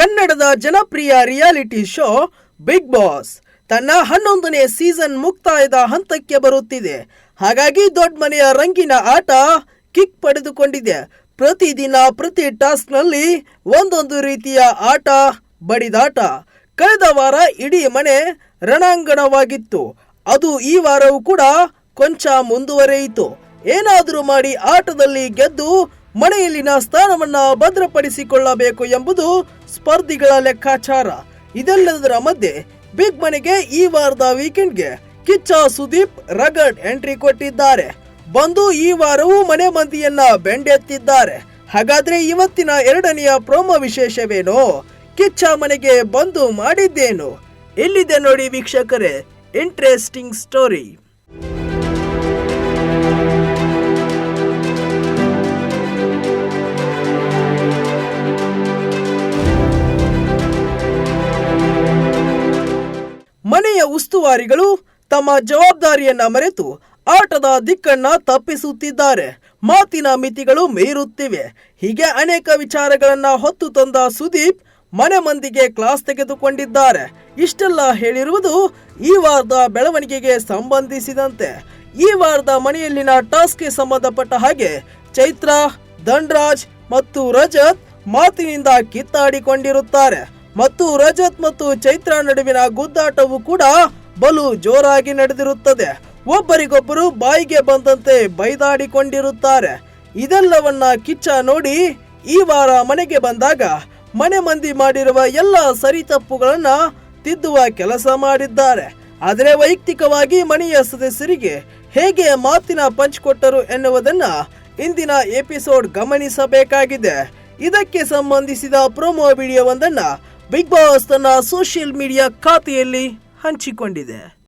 ಕನ್ನಡದ ಜನಪ್ರಿಯ reality show Bigg boss ತನ್ನ 11ನೇ ಸೀಸನ್ ಮುಕ್ತಾಯದ ಹಂತಕ್ಕೆ ಬರುತ್ತಿದೆ. ಹಾಗಾಗಿ ದೊಡ್ಡ ಮನೆಯ ರಂಗಿನ ಆಟ ಕಿಕ್ ಪಡೆದುಕೊಂಡಿದೆ. ಪ್ರತಿದಿನ ಪ್ರತಿ ಟಾಸ್ಕ್ನಲ್ಲಿ ಒಂದೊಂದು ರೀತಿಯ ಆಟ ಬಡಿದಾಟ. ಕಳೆದ ವಾರ ಇಡೀ ಮನೆ ರಣಾಂಗಣವಾಗಿತ್ತು. ಅದು ಈ ವಾರವೂ ಕೂಡ ಕೊಂಚ ಮುಂದುವರಿಯಿತು. ಏನಾದರೂ ಮಾಡಿ ಆಟದಲ್ಲಿ ಗೆದ್ದು ಮನೆಯಲ್ಲಿನ ಸ್ಥಾನವನ್ನ ಭದ್ರಪಡಿಸಿಕೊಳ್ಳಬೇಕು ಎಂಬುದು ಸ್ಪರ್ಧಿಗಳ ಲೆಕ್ಕಾಚಾರ. ಇದೆಲ್ಲದರ ಮಧ್ಯೆ ಬಿಗ್ ಮನೆಗೆ ಈ ವಾರದ ವೀಕೆಂಡ್ಗೆ ಕಿಚ್ಚ ಸುದೀಪ್ ರಗಡ್ ಎಂಟ್ರಿ ಕೊಟ್ಟಿದ್ದಾರೆ. ಬಂದು ಈ ವಾರವೂ ಮನೆ ಮಂದಿಯನ್ನ ಬೆಂಡೆತ್ತಿದ್ದಾರೆ. ಹಾಗಾದ್ರೆ ಇವತ್ತಿನ 2ನೆಯ ಪ್ರೋಮೋ ವಿಶೇಷವೇನು? ಕಿಚ್ಚ ಮನೆಗೆ ಬಂದು ಮಾಡಿದ್ದೇನು? ಇಲ್ಲಿದೆ ನೋಡಿ ವೀಕ್ಷಕರೇ, ಇಂಟ್ರೆಸ್ಟಿಂಗ್ ಸ್ಟೋರಿ. ಮನೆಯ ಉಸ್ತುವಾರಿಗಳು ತಮ್ಮ ಜವಾಬ್ದಾರಿಯನ್ನ ಮರೆತು ಆಟದ ದಿಕ್ಕನ್ನ ತಪ್ಪಿಸುತ್ತಿದ್ದಾರೆ. ಮಾತಿನ ಮಿತಿಗಳು ಮೀರುತ್ತಿವೆ. ಹೀಗೆ ಅನೇಕ ವಿಚಾರಗಳನ್ನ ಹೊತ್ತು ತಂದ ಸುದೀಪ್ ಮನೆ ಮಂದಿಗೆ ಕ್ಲಾಸ್ ತೆಗೆದುಕೊಂಡಿದ್ದಾರೆ. ಇಷ್ಟೆಲ್ಲ ಹೇಳಿರುವುದು ಈ ವಾರದ ಬೆಳವಣಿಗೆಗೆ ಸಂಬಂಧಿಸಿದಂತೆ. ಈ ವಾರದ ಮನೆಯಲ್ಲಿನ ಟಾಸ್ಕ್ಗೆ ಸಂಬಂಧಪಟ್ಟ ಹಾಗೆ ಚೈತ್ರ, ಧನ್ರಾಜ್ ಮತ್ತು ರಜತ್ ಮಾತಿನಿಂದ ಕಿತ್ತಾಡಿಕೊಂಡಿರುತ್ತಾರೆ. ಮತ್ತು ರಜತ್ ಮತ್ತು ಚೈತ್ರ ನಡುವಿನ ಗುದ್ದಾಟವು ಕೂಡ ಬಲು ಜೋರಾಗಿ ನಡೆದಿರುತ್ತದೆ. ಒಬ್ಬರಿಗೊಬ್ಬರು ಬಾಯಿಗೆ ಬಂದಂತೆ ಬೈದಾಡಿಕೊಂಡಿರುತ್ತಾರೆ. ಇದೆಲ್ಲವನ್ನ ಕಿಚ್ಚ ನೋಡಿ ಈ ವಾರ ಮನೆಗೆ ಬಂದಾಗ ಮನೆ ಮಂದಿ ಮಾಡಿರುವ ಎಲ್ಲ ಸರಿ ತಪ್ಪುಗಳನ್ನ ತಿದ್ದುವ ಕೆಲಸ ಮಾಡಿದ್ದಾರೆ. ಆದರೆ ವೈಯಕ್ತಿಕವಾಗಿ ಮನೆಯ ಸದಸ್ಯರಿಗೆ ಹೇಗೆ ಮಾತಿನ ಪಂಚ್ ಕೊಟ್ಟರು ಎನ್ನುವುದನ್ನ ಇಂದಿನ ಎಪಿಸೋಡ್ ಗಮನಿಸಬೇಕಾಗಿದೆ. ಇದಕ್ಕೆ ಸಂಬಂಧಿಸಿದ ಪ್ರೋಮೋ ವಿಡಿಯೋವೊಂದನ್ನ ಬಿಗ್ ಬಾಸ್ ತನ್ನ ಸೋಷಿಯಲ್ ಮೀಡಿಯಾ ಖಾತೆಯಲ್ಲಿ ಹಂಚಿಕೊಂಡಿದೆ.